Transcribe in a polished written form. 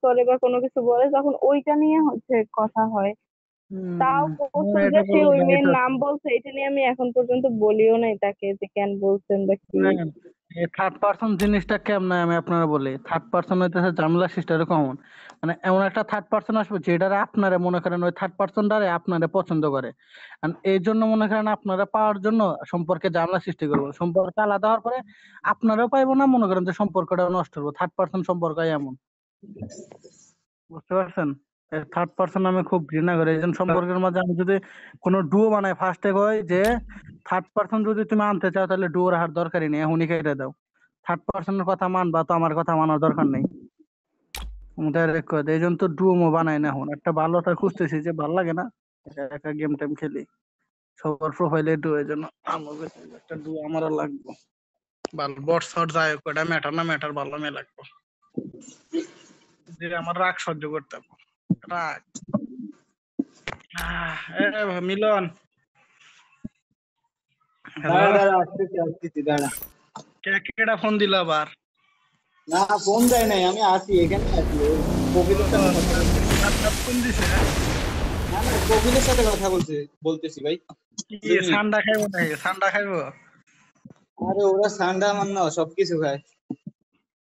করে বা কোনো কিছু বলে তখন ওইটা নিয়ে হচ্ছে কথা হয়। তাও বলছেন যে এটা সে বললে ওই গাড়ি মেয়ের তো নাম বলছে, এটা নিয়ে আমি এখন পর্যন্ত বলিও নাই তাকে যে কেন বলছেন বা কি। এই থার্ড পার্সন জিনিসটা কেমন আমি আপনারা বলি, থার্ড পার্সন হইতেছে ঝামেলা সিস্টেম কমন। মানে এমন একটা থার্ড পার্সন আসবে যেটারে আপনারা মনে করেন ওই থার্ড পার্সনটারে আপনারা পছন্দ করে, আর এই জন্য মনে করেন আপনারা পাওয়ার জন্য সম্পর্কে ঝামেলা সৃষ্টি করবো, সম্পর্ক আলাদা হওয়ার পরে আপনারাও পাইবো না, মনে করেন যে সম্পর্কটা নষ্ট হবো। থার্ড পার্সন সম্পর্ক এমন, বুঝতে পারছেন? থার্ড পার্সন আমি খুব ঘৃণা করি। এই জন্য সম্পর্কের মাঝে আমি যদি কোনো ডুও বানাই ফার্স্টে কই যে থার্ড পার্সন যদি তুমি আনতে চাও তাহলে ডুও রাখার দরকারই নেই, এখনই কেটে দাও। থার্ড পার্সনের কথা মানবা তো আমার কথা মানার দরকার নেই। ডাইরেক্ট করে দেয়। এই জন্য তো ডুও বানাই না, এখন একটা ভালো তা খুঁজতেছি যে ভালো লাগে না, একা একা গেম টেম খেলি সবার প্রোফাইলে ডুও। এই জন্য আমাকে একটা ডুও আমারও লাগবে। ভালো বট শট যায় ওটা ম্যাটার না, ম্যাটার ভালো মে লাগবে যে আমার রাগ সহ্য করতে পারবো। রাগ মিলন, হ্যালো। দাঁড়া দাঁড়া, আসতেছি আসতেছি, দাঁড়া। কেডা ফোন দিল আবার? না, ফোন দেয় নাই, আমি আছি, এখানে আছি। ওই কপিলের সাথে কথা বলছি। ফোন দিছে? না না, কপিলের সাথে কথা বলতেছি ভাই। কি ঠান্ডা খাইবো নাকি? ঠান্ডা খাইবো? আরে ওরা ঠান্ডা আমার না সবকিছু খায়।